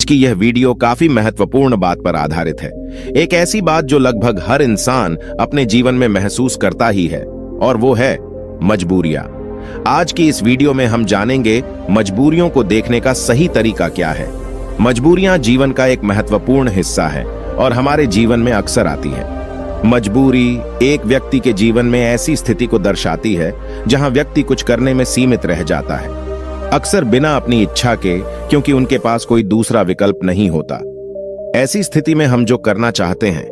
कि यह वीडियो काफी महत्वपूर्ण बात पर आधारित है। एक ऐसी बात जो लगभग हर इंसान अपने जीवन में महसूस करता ही है, और वो है मजबूरियां। आज की इस वीडियो में हम जानेंगे मजबूरियों को देखने का सही तरीका क्या है। मजबूरियां जीवन का एक महत्वपूर्ण हिस्सा है और हमारे जीवन में अक्सर आती है। मजबूरी एक व्यक्ति के जीवन में ऐसी स्थिति को दर्शाती है जहां व्यक्ति कुछ करने में सीमित रह जाता है, अक्सर बिना अपनी इच्छा के, क्योंकि उनके पास कोई दूसरा विकल्प नहीं होता। ऐसी स्थिति में हम जो करना चाहते हैं,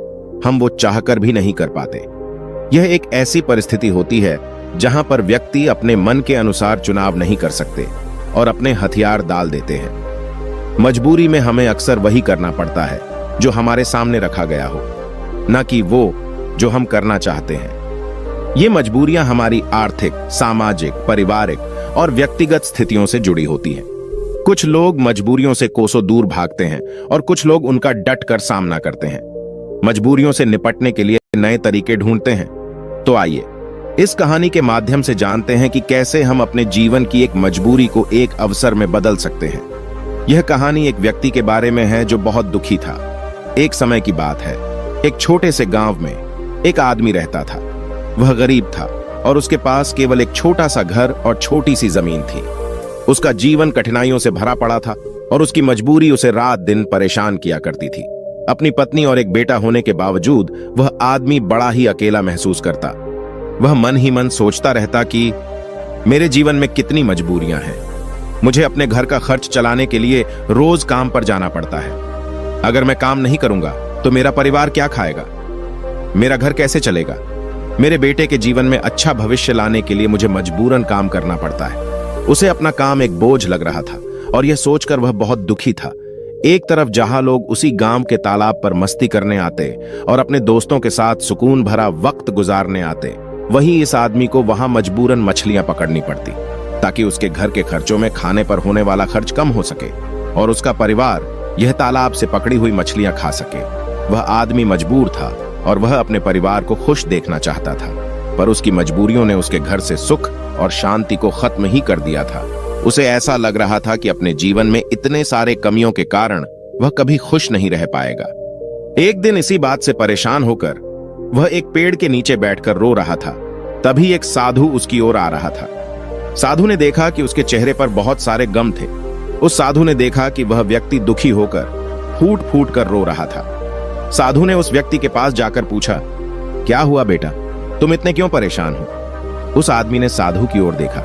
हम वो चाहकर भी नहीं कर पाते। यह एक ऐसी परिस्थिति होती है जहां पर व्यक्ति अपने मन के अनुसार चुनाव नहीं कर सकते और अपने हथियार डाल देते हैं। मजबूरी में हमें अक्सर वही करना पड़ता है जो हमारे सामने रखा गया हो, न कि वो जो हम करना चाहते हैं। ये मजबूरियां हमारी आर्थिक, सामाजिक, पारिवारिक और व्यक्तिगत स्थितियों से जुड़ी होती हैं। कुछ लोग मजबूरियों से कोसों दूर भागते हैं और कुछ लोग उनका डट कर सामना करते हैं। मजबूरियों से निपटने के लिए नए तरीके ढूंढते हैं। तो आइए इस कहानी के माध्यम से जानते हैं कि कैसे हम अपने जीवन की एक मजबूरी को एक अवसर में बदल सकते हैं। यह कहानी एक व्यक्ति के बारे में है जो बहुत दुखी था। एक समय की बात है, एक छोटे से गांव में एक आदमी रहता था। वह गरीब था और उसके पास केवल एक छोटा सा घर और छोटी सी जमीन थी। उसका जीवन कठिनाइयों से भरा पड़ा था और उसकी मजबूरी उसे रात दिन परेशान किया करती थी। अपनी पत्नी और एक बेटा होने के बावजूद वह आदमी बड़ा ही अकेला महसूस करता। वह मन ही मन सोचता रहता कि मेरे जीवन में कितनी मजबूरियां हैं। मुझे अपने घर का खर्च चलाने के लिए रोज काम पर जाना पड़ता है। अगर मैं काम नहीं करूंगा तो मेरा परिवार क्या खाएगा? मेरा घर कैसे चलेगा? मेरे बेटे के जीवन में अच्छा भविष्य लाने के लिए मुझे मजबूरन काम करना पड़ता है। उसे अपना काम एक बोझ लग रहा था और यह सोचकर वह बहुत दुखी था। एक तरफ जहां लोग उसी गांव के तालाब पर मस्ती करने आते और अपने दोस्तों के साथ सुकून भरा वक्त गुजारने आते, वहीं इस आदमी को वहां मजबूरन मछलियां पकड़नी पड़ती ताकि उसके घर के खर्चों में खाने पर होने वाला खर्च कम हो सके और उसका परिवार यह तालाब से पकड़ी हुई मछलियां खा सके। वह आदमी मजबूर था और वह अपने परिवार को खुश देखना चाहता था, पर उसकी मजबूरियों ने उसके घर से सुख और शांति को खत्म ही कर दिया था। उसे ऐसा लग रहा था कि अपने जीवन में इतने सारे कमियों के कारण वह कभी खुश नहीं रह पाएगा। एक दिन इसी बात से परेशान होकर वह एक पेड़ के नीचे बैठकर रो रहा था। तभी एक साधु उसकी ओर आ रहा था। साधु ने देखा कि उसके चेहरे पर बहुत सारे गम थे। उस साधु ने देखा कि वह व्यक्ति दुखी होकर फूट फूट कर रो रहा था। साधु ने उस व्यक्ति के पास जाकर पूछा, क्या हुआ बेटा, तुम इतने क्यों परेशान हो? उस आदमी ने साधु की ओर देखा।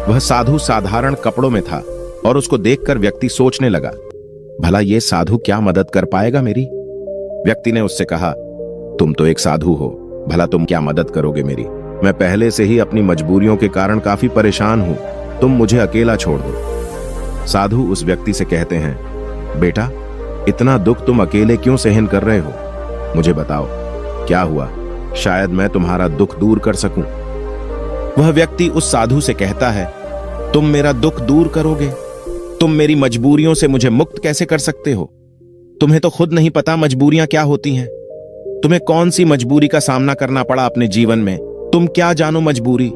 वह साधु साधारण कपड़ों में था और उसको देखकर व्यक्ति सोचने लगा, भला ये साधु क्या मदद कर पाएगा मेरी? व्यक्ति ने उससे कहा, तुम तो एक साधु हो, भला तुम क्या मदद करोगे मेरी? मैं पहले से ही अपनी मजबूरियों के कारण काफी परेशान हूं, तुम मुझे अकेला छोड़ दो। साधु उस व्यक्ति से कहते हैं, बेटा, इतना दुख तुम अकेले क्यों सहन कर रहे हो? मुझे बताओ क्या हुआ, शायद मैं तुम्हारा दुख दूर कर सकूं। वह व्यक्ति उस साधु से कहता है, तुम मेरा दुख दूर करोगे? तुम मेरी मजबूरियों से मुझे मुक्त कैसे कर सकते हो? तुम्हें तो खुद नहीं पता मजबूरियां क्या होती हैं। तुम्हें कौन सी मजबूरी का सामना करना पड़ा अपने जीवन में? तुम क्या जानो मजबूरी?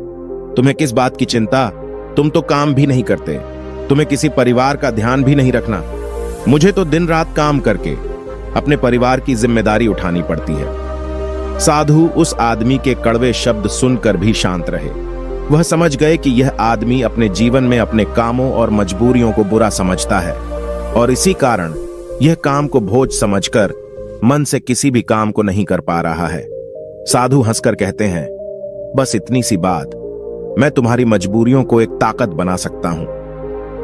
तुम्हें किस बात की चिंता? तुम तो काम भी नहीं करते, तुम्हें किसी परिवार का ध्यान भी नहीं रखना। मुझे तो दिन रात काम करके अपने परिवार की जिम्मेदारी उठानी पड़ती है। साधु उस आदमी के कड़वे शब्द सुनकर भी शांत रहे। वह समझ गए कि यह आदमी अपने जीवन में अपने कामों और मजबूरियों को बुरा समझता है और इसी कारण यह काम को बोझ समझकर मन से किसी भी काम को नहीं कर पा रहा है। साधु हंसकर कहते हैं, बस इतनी सी बात, मैं तुम्हारी मजबूरियों को एक ताकत बना सकता हूं।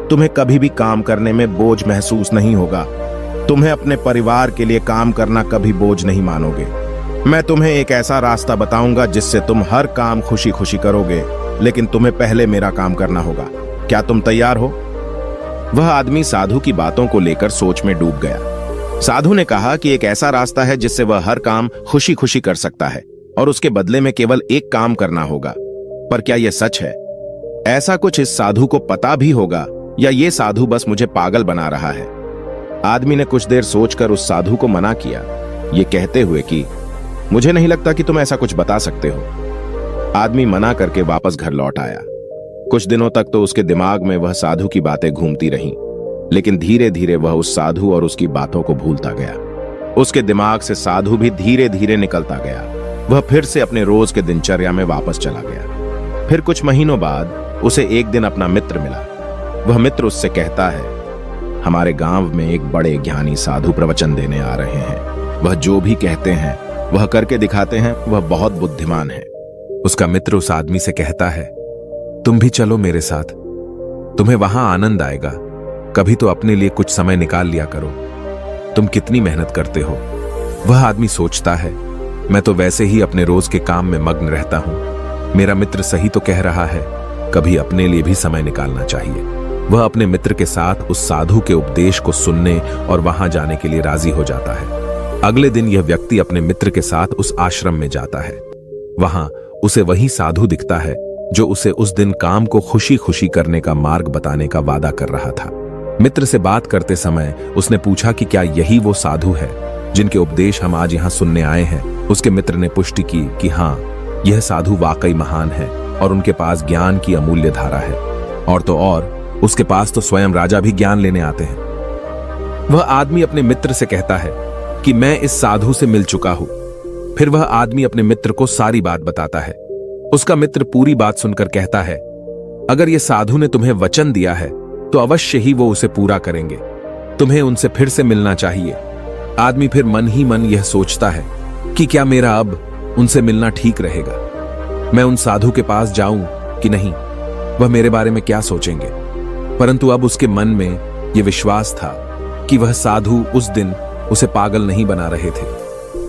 तुम्हें कभी भी काम करने में बोझ महसूस नहीं होगा। तुम्हें अपने परिवार के लिए काम करना कभी बोझ नहीं मानोगे। मैं तुम्हें एक ऐसा रास्ता बताऊंगा जिससे तुम हर काम खुशी खुशी करोगे, लेकिन तुम्हें पहले मेरा काम करना होगा। क्या तुम तैयार हो? वह आदमी साधु की बातों को लेकर सोच में डूब गया। साधु ने कहा कि एक ऐसा रास्ता है जिससे वह हर काम खुशी खुशी कर सकता है और उसके बदले में केवल एक काम करना होगा। पर क्या यह सच है? ऐसा कुछ इस साधु को पता भी होगा या ये साधु बस मुझे पागल बना रहा है? आदमी ने कुछ देर सोचकर उस साधु को मना किया, ये कहते हुए कि मुझे नहीं लगता कि तुम ऐसा कुछ बता सकते हो। आदमी मना करके वापस घर लौट आया। कुछ दिनों तक तो उसके दिमाग में वह साधु की बातें घूमती रहीं। लेकिन धीरे धीरे वह उस साधु और उसकी बातों को भूलता गया। उसके दिमाग से साधु भी धीरे धीरे निकलता गया। वह फिर से अपने रोज के दिनचर्या में वापस चला गया। फिर कुछ महीनों बाद उसे एक दिन अपना मित्र मिला। वह मित्र उससे कहता है, हमारे गांव में एक बड़े ज्ञानी साधु प्रवचन देने आ रहे हैं। वह जो भी कहते हैं वह करके दिखाते हैं। वह बहुत बुद्धिमान है। उसका मित्र उस आदमी से कहता है, तुम भी चलो मेरे साथ, तुम्हें वहां आनंद आएगा। कभी तो अपने लिए कुछ समय निकाल लिया करो, तुम कितनी मेहनत करते हो। वह आदमी सोचता है, मैं तो वैसे ही अपने रोज के काम में मग्न रहता हूं। मेरा मित्र सही तो कह रहा है, कभी अपने लिए भी समय निकालना चाहिए। वह अपने मित्र के साथ उस साधु के उपदेश को सुनने और वहां जाने के लिए राजी हो जाता है। अगले दिन यह व्यक्ति अपने मित्र के साथ उस आश्रम में जाता है। वहां उसे वही साधु दिखता है जो उसे उस दिन काम को खुशी खुशी करने का मार्ग बताने का वादा कर रहा था। मित्र से बात करते समय उसने पूछा कि क्या यही वो साधु है जिनके उपदेश हम आज यहां सुनने आए हैं। उसके मित्र ने पुष्टि की कि हाँ, यह साधु वाकई महान है और उनके पास ज्ञान की अमूल्य धारा है। और तो और उसके पास तो स्वयं राजा भी ज्ञान लेने आते हैं। वह आदमी अपने मित्र से कहता है कि मैं इस साधु से मिल चुका हूं। फिर वह आदमी अपने मित्र को सारी बात बताता है। उसका मित्र पूरी बात सुनकर कहता है, अगर यह साधु ने तुम्हें वचन दिया है तो अवश्य ही वो उसे पूरा करेंगे। तुम्हें उनसे फिर से मिलना चाहिए। आदमी फिर मन ही मन यह सोचता है कि क्या मेरा अब उनसे मिलना ठीक रहेगा। मैं उन साधु के पास जाऊं कि नहीं, वह मेरे बारे में क्या सोचेंगे। परंतु अब उसके मन में यह विश्वास था कि वह साधु उस दिन उसे पागल नहीं बना रहे थे।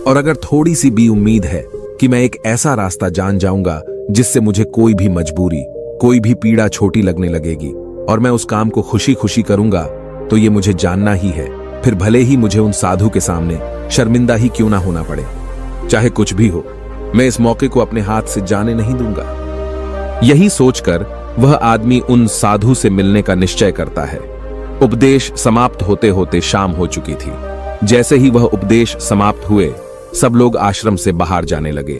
और अगर थोड़ी सी भी उम्मीद है कि मैं एक ऐसा रास्ता जान जाऊंगा जिससे मुझे कोई भी मजबूरी, कोई भी पीड़ा छोटी लगने लगेगी और मैं उस काम को खुशी खुशी करूंगा, तो ये मुझे जानना ही है। फिर भले ही मुझे उन साधु के सामने शर्मिंदा ही क्यों ना होना पड़े, चाहे कुछ भी हो, मैं इस मौके को अपने हाथ से जाने नहीं दूंगा। यही सोचकर वह आदमी उन साधु से मिलने का निश्चय करता है। उपदेश समाप्त होते होते शाम हो चुकी थी। जैसे ही वह उपदेश समाप्त हुए, सब लोग आश्रम से बाहर जाने लगे।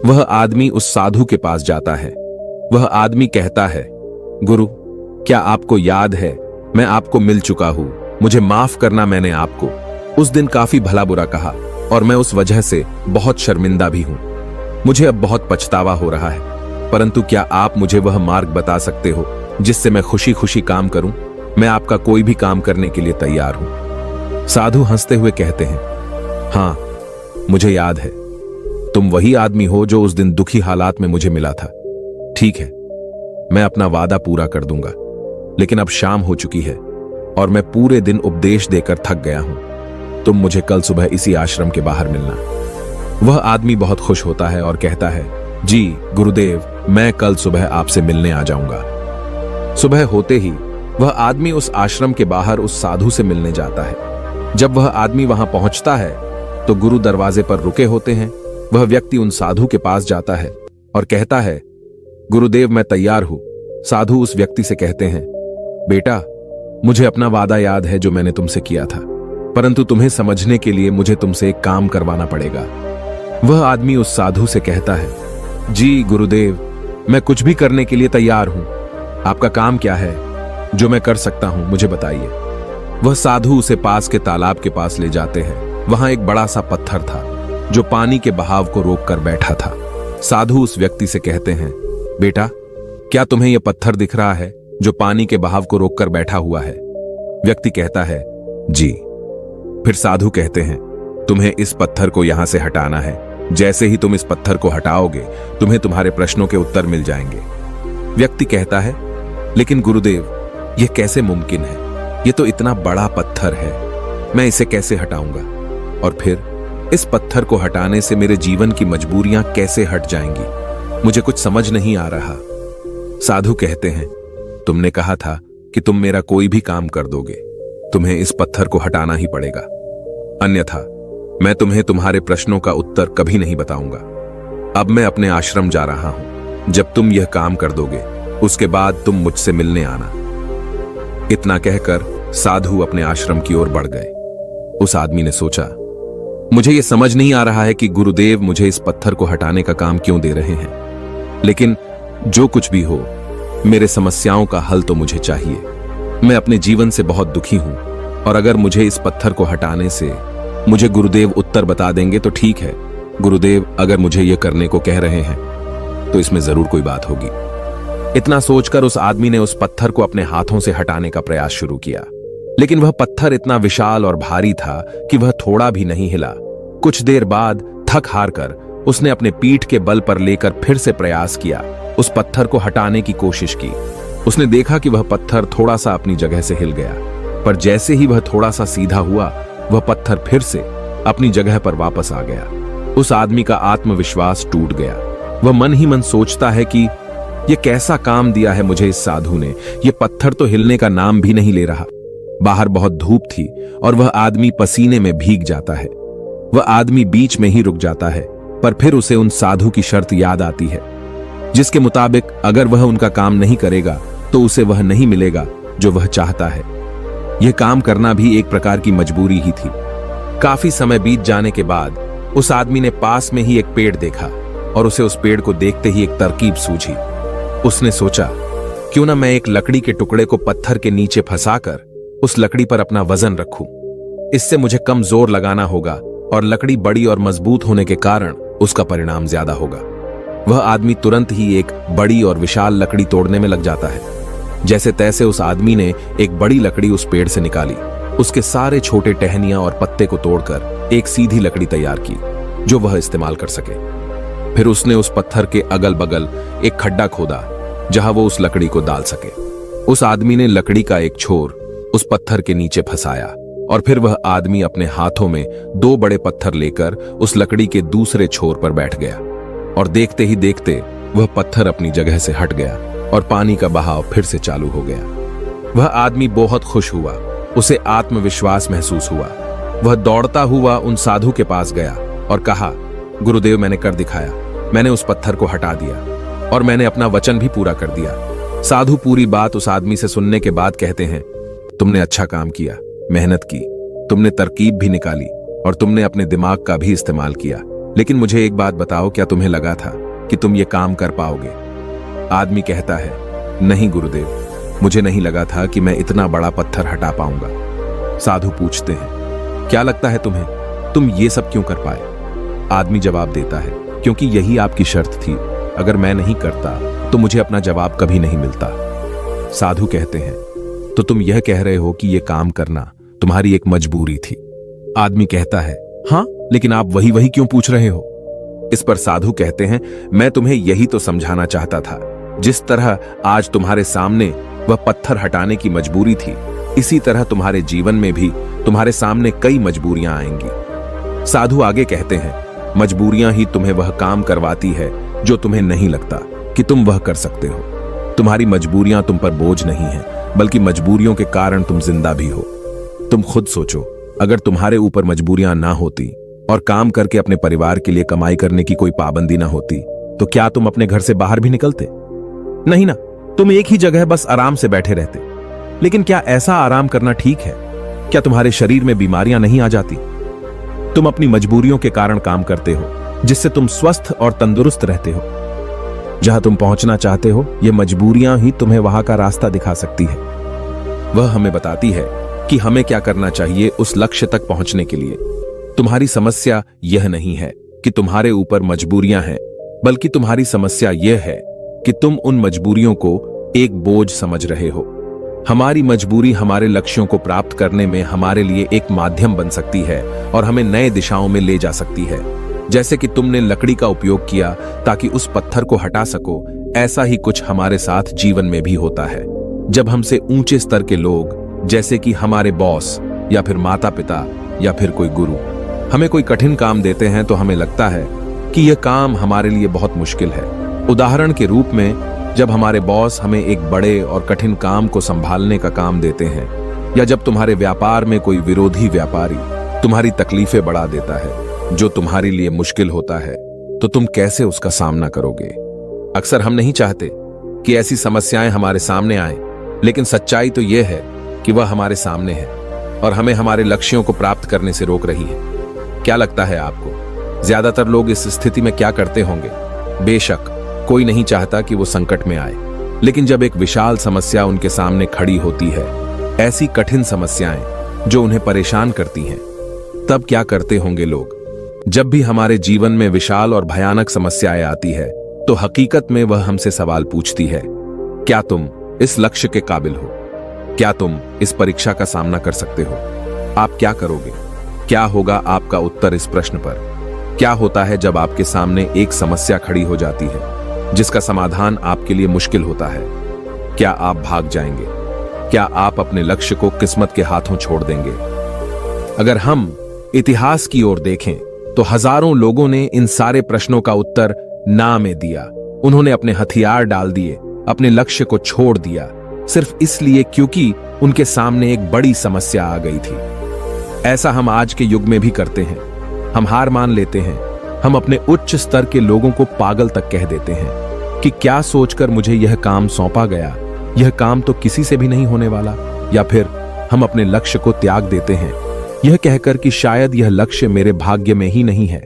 वह आदमी उस साधु के पास जाता है। वह आदमी कहता है, गुरु, क्या आपको याद है मैं आपको मिल चुका हूं। मुझे माफ करना, मैंने आपको उस दिन काफी भला बुरा कहा और मैं उस वजह से बहुत शर्मिंदा भी हूं। मुझे अब बहुत पछतावा हो रहा है, परंतु क्या आप मुझे वह मार्ग बता सकते हो जिससे मैं खुशी खुशी काम करूं। मैं आपका कोई भी काम करने के लिए तैयार हूं। साधु हंसते हुए कहते हैं, हाँ, मुझे याद है, तुम वही आदमी हो जो उस दिन दुखी हालात में मुझे मिला था। ठीक है, मैं अपना वादा पूरा कर दूंगा, लेकिन अब शाम हो चुकी है और मैं पूरे दिन उपदेश देकर थक गया हूं। तुम मुझे कल सुबह इसी आश्रम के बाहर मिलना। वह आदमी बहुत खुश होता है और कहता है, जी गुरुदेव, मैं कल सुबह आपसे मिलने आ जाऊंगा। सुबह होते ही वह आदमी उस आश्रम के बाहर उस साधु से मिलने जाता है। जब वह आदमी वहां पहुंचता है तो गुरु दरवाजे पर रुके होते हैं। वह व्यक्ति उन साधु के पास जाता है और कहता है, गुरुदेव, मैं तैयार हूं। साधु उस व्यक्ति से कहते हैं, बेटा, मुझे अपना वादा याद है जो मैंने तुमसे किया था, परंतु तुम्हें समझने के लिए मुझे तुमसे एक काम करवाना पड़ेगा। वह आदमी उस साधु से कहता है, जी गुरुदेव, मैं कुछ भी करने के लिए तैयार हूं। आपका काम क्या है जो मैं कर सकता हूं, मुझे बताइए। वह साधु उसे पास के तालाब के पास ले जाते हैं। वहां एक बड़ा सा पत्थर था जो पानी के बहाव को रोककर बैठा था। साधु उस व्यक्ति से कहते हैं, बेटा, क्या तुम्हें यह पत्थर दिख रहा है जो पानी के बहाव को रोककर बैठा हुआ है। व्यक्ति कहता है, जी। फिर साधु कहते हैं, तुम्हें इस पत्थर को यहां से हटाना है। जैसे ही तुम इस पत्थर को हटाओगे, तुम्हें तुम्हारे प्रश्नों के उत्तर मिल जाएंगे। व्यक्ति कहता है, लेकिन गुरुदेव, यह कैसे मुमकिन है। यह तो इतना बड़ा पत्थर है, मैं इसे कैसे हटाऊंगा। और फिर इस पत्थर को हटाने से मेरे जीवन की मजबूरियां कैसे हट जाएंगी, मुझे कुछ समझ नहीं आ रहा। साधु कहते हैं, तुमने कहा था कि तुम मेरा कोई भी काम कर दोगे, तुम्हें इस पत्थर को हटाना ही पड़ेगा, अन्यथा मैं तुम्हें तुम्हारे प्रश्नों का उत्तर कभी नहीं बताऊंगा। अब मैं अपने आश्रम जा रहा हूं। जब तुम यह काम कर दोगे, उसके बाद तुम मुझसे मिलने आना। इतना कहकर साधु अपने आश्रम की ओर बढ़ गए। उस आदमी ने सोचा, मुझे यह समझ नहीं आ रहा है कि गुरुदेव मुझे इस पत्थर को हटाने का काम क्यों दे रहे हैं, लेकिन जो कुछ भी हो, मेरे समस्याओं का हल तो मुझे चाहिए। मैं अपने जीवन से बहुत दुखी हूं और अगर मुझे इस पत्थर को हटाने से मुझे गुरुदेव उत्तर बता देंगे तो ठीक है। गुरुदेव अगर मुझे यह करने को कह रहे हैं तो इसमें जरूर कोई बात होगी। इतना सोचकर उस आदमी ने उस पत्थर को अपने हाथों से हटाने का प्रयास शुरू किया, लेकिन वह पत्थर इतना विशाल और भारी था कि वह थोड़ा भी नहीं हिला। कुछ देर बाद थक हार कर उसने अपने पीठ के बल पर लेकर फिर से प्रयास किया, उस पत्थर को हटाने की कोशिश की। उसने देखा कि वह पत्थर थोड़ा सा अपनी जगह से हिल गया, पर जैसे ही वह थोड़ा सा सीधा हुआ, वह पत्थर फिर से अपनी जगह पर वापस आ गया। उस आदमी का आत्मविश्वास टूट गया। वह मन ही मन सोचता है कि यह कैसा काम दिया है मुझे इस साधु ने, यह पत्थर तो हिलने का नाम भी नहीं ले रहा। बाहर बहुत धूप थी और वह आदमी पसीने में भीग जाता है। वह आदमी बीच में ही रुक जाता है, पर फिर उसे उन साधु की शर्त याद आती है, जिसके मुताबिक अगर वह उनका काम नहीं करेगा तो उसे वह नहीं मिलेगा जो वह चाहता है। यह काम करना भी एक प्रकार की मजबूरी ही थी। काफी समय बीत जाने के बाद उस आदमी ने पास में ही एक पेड़ देखा और उसे उस पेड़ को देखते ही एक तरकीब सूझी। उसने सोचा, क्यों ना मैं एक लकड़ी के टुकड़े को पत्थर के नीचे फंसाकर उस लकड़ी पर अपना वजन रखूं। इससे मुझे कम जोर लगाना होगा और लकड़ी बड़ी और मजबूत होने के कारण उसका परिणाम ज्यादा होगा। वह आदमी तुरंत ही एक बड़ी और विशाल लकड़ी तोड़ने में लग जाता है। जैसे तैसे उस आदमी ने एक बड़ी लकड़ी उस पेड़ से निकाली, उसके सारे छोटे टहनियां और पत्ते को तोड़कर एक सीधी लकड़ी तैयार की जो वह इस्तेमाल कर सके। फिर उसने उस पत्थर के अगल बगल एक खड्डा खोदा जहां वो उस लकड़ी को डाल सके। उस आदमी ने लकड़ी का एक छोर उस पत्थर के नीचे फंसाया और फिर वह आदमी अपने हाथों में 2 बड़े पत्थर लेकर उस लकड़ी के दूसरे छोर पर बैठ गया और देखते ही देखते वह पत्थर अपनी जगह से हट गया और पानी का बहाव फिर से चालू हो गया। वह आदमी बहुत खुश हुआ, उसे आत्मविश्वास महसूस हुआ। वह दौड़ता हुआ उन साधु के पास गया और कहा, गुरुदेव मैंने कर दिखाया, मैंने उस पत्थर को हटा दिया और मैंने अपना वचन भी पूरा कर दिया। साधु पूरी बात उस आदमी से सुनने के बाद कहते हैं, तुमने अच्छा काम किया, मेहनत की, तुमने तरकीब भी निकाली और तुमने अपने दिमाग का भी इस्तेमाल किया, लेकिन मुझे एक बात बताओ, क्या तुम्हें लगा था कि तुम ये काम कर पाओगे? आदमी कहता है, नहीं गुरुदेव, मुझे नहीं लगा था कि मैं इतना बड़ा पत्थर हटा पाऊंगा। साधु पूछते हैं, क्या लगता है तुम्हें, तुम ये सब क्यों कर पाए? आदमी जवाब देता है, क्योंकि यही आपकी शर्त थी, अगर मैं नहीं करता तो मुझे अपना जवाब कभी नहीं मिलता। साधु कहते हैं, तो तुम यह कह रहे हो कि यह काम करना तुम्हारी एक मजबूरी थी? आदमी कहता है, हां, लेकिन आप वही वही क्यों पूछ रहे हो? इस पर साधु कहते हैं, मैं तुम्हें यही तो समझाना चाहता था। जिस तरह आज तुम्हारे सामने वह पत्थर हटाने की मजबूरी थी, इसी तरह तुम्हारे जीवन में भी तुम्हारे सामने कई मजबूरियां आएंगी। साधु आगे कहते हैं, मजबूरियां ही तुम्हें वह काम करवाती है जो तुम्हें नहीं लगता कि तुम वह कर सकते हो। तुम्हारी मजबूरियां तुम पर बोझ नहीं है, बल्कि मजबूरियों के कारण तुम जिंदा भी हो। तुम खुद सोचो, अगर तुम्हारे ऊपर मजबूरियां ना होती और काम करके अपने परिवार के लिए कमाई करने की कोई पाबंदी ना होती, तो क्या तुम अपने घर से बाहर भी निकलते? नहीं ना, तुम एक ही जगह बस आराम से बैठे रहते। लेकिन क्या ऐसा आराम करना ठीक है? क्या तुम्हारे शरीर में बीमारियां नहीं आ जाती? तुम अपनी मजबूरियों के कारण काम करते हो, जिससे तुम स्वस्थ और तंदुरुस्त रहते हो। जहां तुम पहुंचना चाहते हो, ये मजबूरियां ही तुम्हें वहां का रास्ता दिखा सकती है। वह हमें बताती है कि हमें क्या करना चाहिए उस लक्ष्य तक पहुंचने के लिए। तुम्हारी समस्या यह नहीं है कि तुम्हारे ऊपर मजबूरियां हैं, बल्कि तुम्हारी समस्या यह है कि तुम उन मजबूरियों को एक बोझ समझ रहे हो। हमारी मजबूरी हमारे लक्ष्यों को प्राप्त करने में हमारे लिए एक माध्यम बन सकती है और हमें नए दिशाओं में ले जा सकती है। जैसे कि तुमने लकड़ी का उपयोग किया ताकि उस पत्थर को हटा सको, ऐसा ही कुछ हमारे साथ जीवन में भी होता है। जब हमसे ऊंचे स्तर के लोग, जैसे कि हमारे बॉस या फिर माता पिता या फिर कोई गुरु, हमें कोई कठिन काम देते हैं तो हमें लगता है कि यह काम हमारे लिए बहुत मुश्किल है। उदाहरण के रूप में, जब हमारे बॉस हमें एक बड़े और कठिन काम को संभालने का काम देते हैं, या जब तुम्हारे व्यापार में कोई विरोधी व्यापारी तुम्हारी तकलीफें बढ़ा देता है जो तुम्हारे लिए मुश्किल होता है, तो तुम कैसे उसका सामना करोगे? अक्सर हम नहीं चाहते कि ऐसी समस्याएं हमारे सामने आएं, लेकिन सच्चाई तो यह है कि वह हमारे सामने है और हमें हमारे लक्ष्यों को प्राप्त करने से रोक रही है। क्या लगता है आपको, ज्यादातर लोग इस स्थिति में क्या करते होंगे? बेशक कोई नहीं चाहता कि वो संकट में आए, लेकिन जब एक विशाल समस्या उनके सामने खड़ी होती है ऐसी कठिन समस्याएं जो उन्हें परेशान करती हैं। तब क्या करते होंगे लोग? जब भी हमारे जीवन में विशाल और भयानक समस्याएं आती है तो हकीकत में वह हमसे सवाल पूछती है, क्या तुम इस लक्ष्य के काबिल हो? क्या तुम इस परीक्षा का सामना कर सकते हो? आप क्या करोगे? क्या होगा आपका उत्तर इस प्रश्न पर? क्या होता है जब आपके सामने एक समस्या खड़ी हो जाती है जिसका समाधान आपके लिए मुश्किल होता है? क्या आप भाग जाएंगे? क्या आप अपने लक्ष्य को किस्मत के हाथों छोड़ देंगे? अगर हम इतिहास की ओर देखें तो हजारों लोगों ने इन सारे प्रश्नों का उत्तर ना में दिया। उन्होंने अपने हथियार डाल दिए, अपने लक्ष्य को छोड़ दिया, सिर्फ इसलिए क्योंकि उनके सामने एक बड़ी समस्या आ गई थी। ऐसा हम आज के युग में भी करते हैं। हम हार मान लेते हैं। हम अपने उच्च स्तर के लोगों को पागल तक कह देते हैं कि क्या सोचकर मुझे यह काम सौंपा गया, यह काम तो किसी से भी नहीं होने वाला। या फिर हम अपने लक्ष्य को त्याग देते हैं यह कहकर कि शायद यह लक्ष्य मेरे भाग्य में ही नहीं है।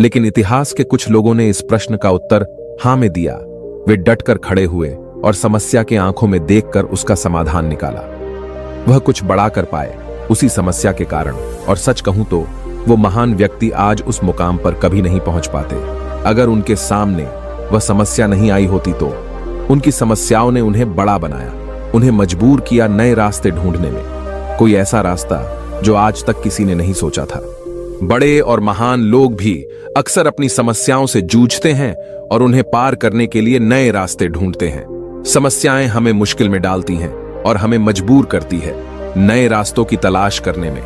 लेकिन इतिहास के कुछ लोगों ने इस प्रश्न का उत्तर हां में दिया। वे डटकर खड़े हुए और समस्या के आंखों में देखकर उसका समाधान निकाला। वह कुछ बड़ा कर पाए उसी समस्या के कारण, और सच कहूं तो वो महान व्यक्ति आज उस मुकाम पर कभी नहीं पहुंच पाते। अगर उनके सामने वह समस्या नहीं आई होती तो उनकी समस्याओं ने उन्हें बड़ा बनाया, उन्हें मजबूर किया नए रास्ते ढूंढने में, कोई ऐसा रास्ता जो आज तक किसी ने नहीं सोचा था। बड़े और महान लोग भी अक्सर अपनी समस्याओं से जूझते हैं और उन्हें पार करने के लिए नए रास्ते ढूंढते हैं। समस्याएं हमें मुश्किल में डालती हैं और हमें मजबूर करती है नए रास्तों की तलाश करने में।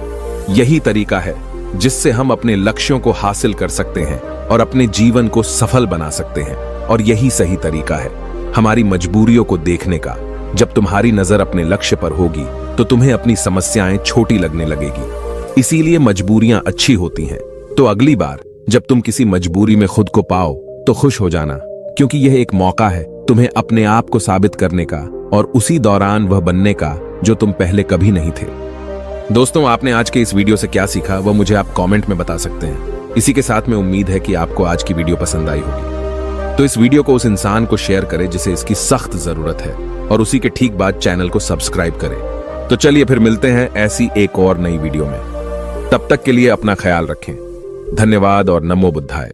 यही तरीका है जिससे हम अपने लक्ष्यों को हासिल कर सकते हैं और अपने जीवन को सफल बना सकते हैं। और यही सही तरीका है हमारी मजबूरियों को देखने का। जब तुम्हारी नजर अपने लक्ष्य पर होगी तो तुम्हें अपनी समस्याएं छोटी लगने लगेगी। इसीलिए मजबूरियां अच्छी होती हैं। तो अगली बार जब तुम किसी मजबूरी में खुद को पाओ तो खुश हो जाना, क्योंकि यह एक मौका है तुम्हें अपने आप को साबित करने का और उसी दौरान वह बनने का जो तुम पहले कभी नहीं थे। दोस्तों, आपने आज के इस वीडियो से क्या सीखा वह मुझे आप कमेंट में बता सकते हैं। इसी के साथ में उम्मीद है कि आपको आज की वीडियो पसंद आई होगी। तो इस वीडियो को उस इंसान को शेयर करें जिसे इसकी सख्त जरूरत है, और उसी के ठीक बाद चैनल को सब्सक्राइब करें। तो चलिए फिर मिलते हैं ऐसी एक और नई वीडियो में। तब तक के लिए अपना ख्याल रखें। धन्यवाद और नमो बुद्धाय।